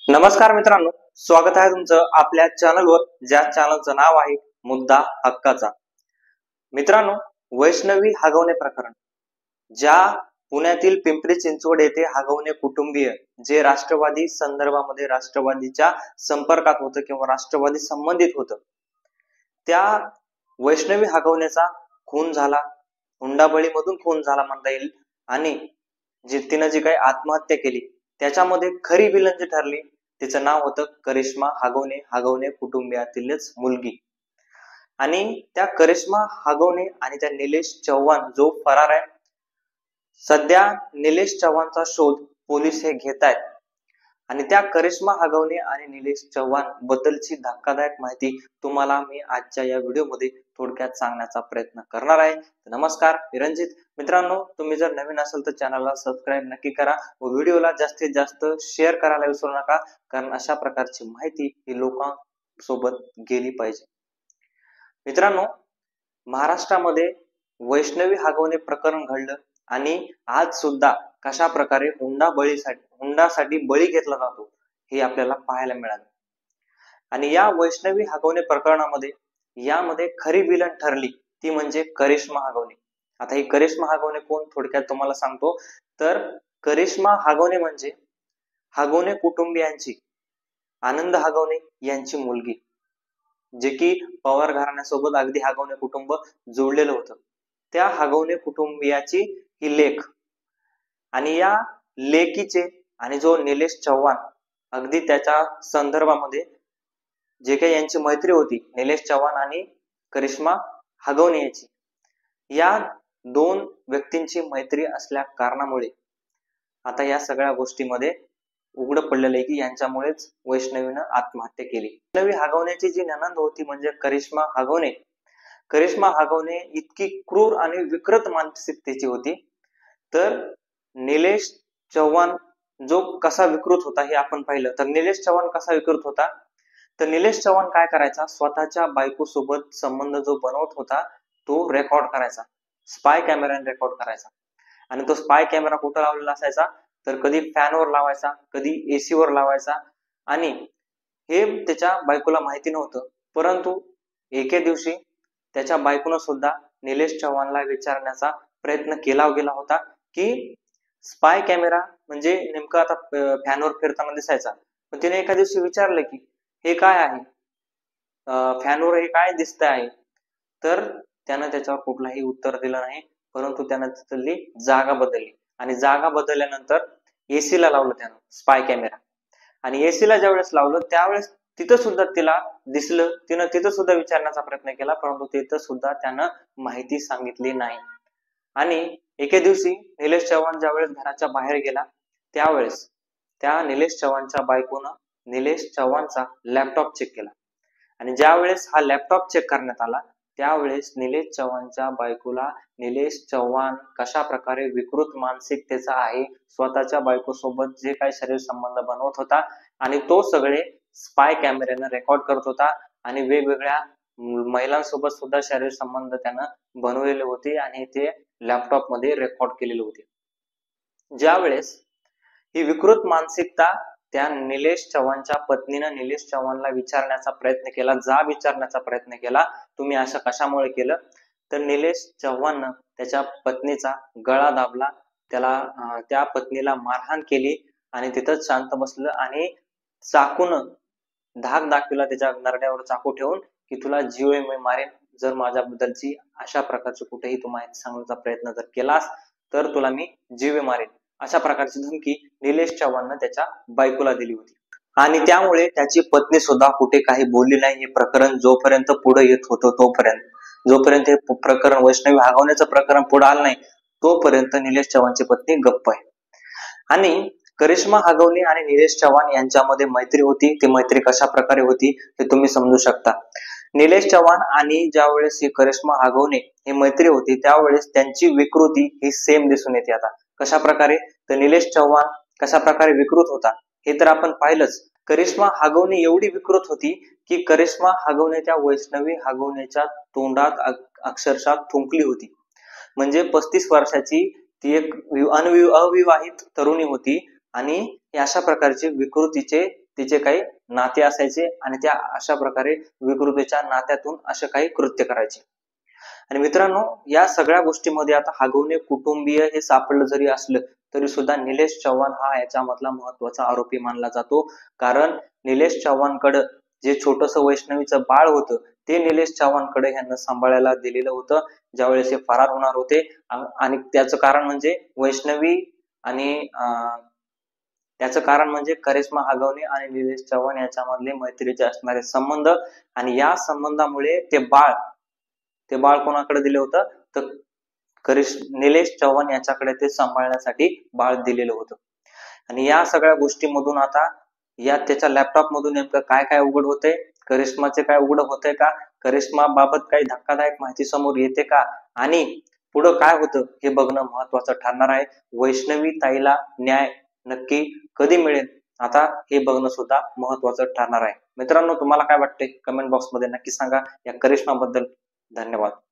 नमस्कार मित्रांनो, स्वागत आहे तुमचं आपल्या चॅनलवर, ज्या चॅनलचं नाव आहे मुद्दा हक्काचा। मित्रांनो, वैष्णवी हगवणे प्रकरण, ज्या पुण्यातील पिंपरी चिंचवड येथे हगवणे कुटुंबीय जे राष्ट्रवादी संदर्भामध्ये राष्ट्रवादीच्या संपर्कात होतं किंवा राष्ट्रवादी संबंधित होतं, त्या वैष्णवी हगवण्याचा खून झाला, हुंडाबळीमधून खून झाला म्हणता येईल। आणि तिनं जी काही आत्महत्या केली त्याच्यामध्ये खरी विलन जी ठरली तिचं नाव होतं करिश्मा हगवणे, हगवणे कुटुंबियातीलच मुलगी। आणि त्या करिश्मा हगवणे आणि त्या निलेश चव्हाण जो फरार आहे, सध्या निलेश चव्हाणचा शोध पोलीस हे घेत आहेत। आणि त्या करिश्मा हगवणे आणि निलेश चव्हाण बद्दलची धक्कादायक माहिती तुम्हाला मी आजच्या या व्हिडिओमध्ये थोडक्यात सांगण्याचा प्रयत्न करणार आहे। नमस्कार, मी रणजित। मित्रांनो, तुम्ही जर नवीन असाल तर चॅनलला सबस्क्राइब नक्की करा व व्हिडिओला जास्तीत जास्त शेअर करायला विसरू नका, कारण अशा प्रकारची माहिती ही लोकांसोबत गेली पाहिजे। मित्रांनो, महाराष्ट्रामध्ये वैष्णवी हगवणे प्रकरण घडलं आणि आज सुद्धा कशा प्रकारे हुंडासाठी बळी घेतला जातो हे आपल्याला पाहायला मिळालं। आणि या वैष्णवी हगवणे प्रकरणामध्ये यामध्ये खरी विलन ठरली ती म्हणजे करिश्मा हगवणे। आता ही करिश्मा हगवणे कोण, थोडक्यात तुम्हाला सांगतो। तर करिश्मा हगवणे म्हणजे हगवणे कुटुंबियांची, आनंद हगवणे यांची मुलगी, जे की पवार घराण्यासोबत अगदी हगवणे कुटुंब जोडलेलं होतं। त्या हगवणे कुटुंबियाची ही लेक आणि या लेकीचे आणि जो निलेश चव्हाण, अगदी त्याच्या संदर्भामध्ये जे काही यांची मैत्री होती, निलेश चव्हाण आणि करिश्मा हगवणे याची, या दोन व्यक्तींची मैत्री असल्या कारणामुळे आता या सगळ्या गोष्टीमध्ये उघड पडलेलं आहे की यांच्यामुळेच वैष्णवीनं आत्महत्या केली। वैष्णवी हगवण्याची जी नणंद होती म्हणजे करिश्मा हगवणे, करिश्मा हगवणे इतकी क्रूर आणि विकृत मानसिकतेची होती। तर निलेश चव्हाण जो कसा विकृत होता हे आपण पाहिलं। तर निलेश चव्हाण कसा विकृत होता, तर निलेश चव्हाण काय करायचा, स्वतःच्या बायको सोबत संबंध जो बनवत होता तो रेकॉर्ड करायचा, स्पाय कॅमेराने रेकॉर्ड करायचा। आणि तो स्पाय कॅमेरा कुठं लावलेला असायचा, तर कधी फॅनवर लावायचा, कधी एसी वर लावायचा। आणि हे त्याच्या बायकोला माहिती नव्हतं, परंतु एके दिवशी त्याच्या बायकोनं सुद्धा निलेश चव्हाणला विचारण्याचा प्रयत्न केला गेला होता की स्पाय कॅमेरा म्हणजे नेमकं आता फॅनवर फिरताना दिसायचा, पण तिने एका दिवशी विचारलं की हे काय आहे, फॅनवर हे काय दिसतंय आहे। तर त्यानं त्याच्यावर कुठलाही उत्तर दिलं नाही, परंतु त्यानं तिथली जागा बदलली आणि जागा बदलल्यानंतर एसीला लावलं त्यानं स्पाय कॅमेरा। आणि एसीला ज्यावेळेस लावलं त्यावेळेस तिथं सुद्धा तिला दिसलं, तिनं तिथं सुद्धा विचारण्याचा प्रयत्न केला, परंतु तिथं सुद्धा त्यानं माहिती सांगितली नाही। आणि एके दिवशी निलेश चव्हाण ज्यावेळेस घराच्या बाहेर गेला त्यावेळेस त्या निलेश चव्हाणच्या बायकोनं निलेश चव्हाणचा लॅपटॉप चेक केला। आणि ज्यावेळेस हा लॅपटॉप चेक करण्यात आला त्यावेळेस निलेश चव्हाणच्या बायकोला निलेश चव्हाण कशा प्रकारे विकृत मानसिकतेचा आहे, स्वतःच्या बायकोसोबत जे काही शरीर संबंध बनवत होता आणि तो सगळे स्पाय कॅमेऱ्याने रेकॉर्ड करत होता आणि वेगवेगळ्या महिलांसोबत सुद्धा शरीर संबंध त्यानं बनवलेले होते आणि ते लॅपटॉप मध्ये रेकॉर्ड केलेले होते। ज्यावेळेस ही विकृत मानसिकता त्या निलेश चव्हाणच्या पत्नीनं निलेश चव्हाणला विचारण्याचा प्रयत्न केला, विचारण्याचा प्रयत्न केला, तुम्ही असं कशामुळे केलं, तर निलेश चव्हाणनं त्याच्या पत्नीचा गळा दाबला, त्या पत्नीला मारहाण केली आणि तिथंच शांत बसलं आणि चाकूनं धाक दाखविला त्याच्या नरड्यावर चाकू ठेवून की तुला जीव मी मारेन, जर माझ्याबद्दलची अशा प्रकारची कुठेही तू माहिती सांगण्याचा प्रयत्न जर केलास तर तुला मी जीवे मारेन, अशा प्रकारची धमकी निलेश चव्हाणनं त्याच्या बायकोला दिली होती। आणि त्यामुळे त्याची पत्नी सुद्धा कुठे काही बोलली नाही। हे प्रकरण जोपर्यंत पुढे येत होतं तोपर्यंत, जोपर्यंत हे प्रकरण वैष्णवी हगवण्याचं प्रकरण पुढे आलं नाही तोपर्यंत निलेश चव्हाणची पत्नी गप्प आहे। आणि करिश्मा हगवणे आणि निलेश चव्हाण यांच्यामध्ये मैत्री होती, ती मैत्री कशा प्रकारे होती हे तुम्ही समजू शकता। निलेश चव्हाण आणि ज्यावेळेस ही करिश्मा हगवणे ही मैत्री होती त्यावेळेस त्यांची विकृती ही सेम दिसून येते। आता कशा प्रकारे, तर निलेश चव्हाण कशा प्रकारे विकृत होता हे तर आपण पाहिलंच। करिश्मा हगवणे एवढी विकृत होती की करिश्मा हगवणे त्या वैष्णवी हगवणेच्या तोंडात अक्षरशः थुंकली होती। म्हणजे 35 वर्षाची ती एक अविवाहित तरुणी होती आणि अशा प्रकारचे विकृतीचे तिचे काही नाते असायचे आणि त्या अशा प्रकारे विकृतीच्या नात्यातून असे काही कृत्य करायचे. आणि मित्रांनो, या सगळ्या गोष्टीमध्ये आता हगवणे कुटुंबीय हे सापडलं जरी असलं तरी सुद्धा निलेश चव्हाण हा याच्यामधला महत्वाचा आरोपी मानला जातो. कारण निलेश चव्हाणकडे जे छोटस वैष्णवीचं बाळ होतं ते निलेश चव्हाणकडे ह्यांना सांभाळायला दिलेलं होतं ज्यावेळेस हे फरार होणार होते. आणि त्याचं कारण म्हणजे वैष्णवी आणि त्याचं कारण म्हणजे करिश्मा हगवणे आणि निलेश चव्हाण याच्यामधले मैत्रीचे असणारे संबंध. आणि या संबंधामुळे ते बाळ कोणाकडे दिलं होतं तर निलेश चव्हाण याच्याकडे ते सांभाळण्यासाठी बाळ दिलेलं होतं. आणि या सगळ्या गोष्टीमधून आता या त्याच्या लॅपटॉप मधून नेमकं काय काय उघड होतंय, करिश्माचे काय उघड होतंय का, करिश्मा बाबत काही धक्कादायक माहिती समोर येते का, आणि पुढं काय होतं हे बघणं महत्वाचं ठरणार आहे. वैष्णवी ताईला न्याय नक्की कधी मिळेल आता हे बघणं सुद्धा महत्वाचं ठरणार आहे. मित्रांनो, तुम्हाला काय वाटतंय कमेंट बॉक्स मध्ये नक्की सांगा या करिश्मा बद्दल. धन्यवाद.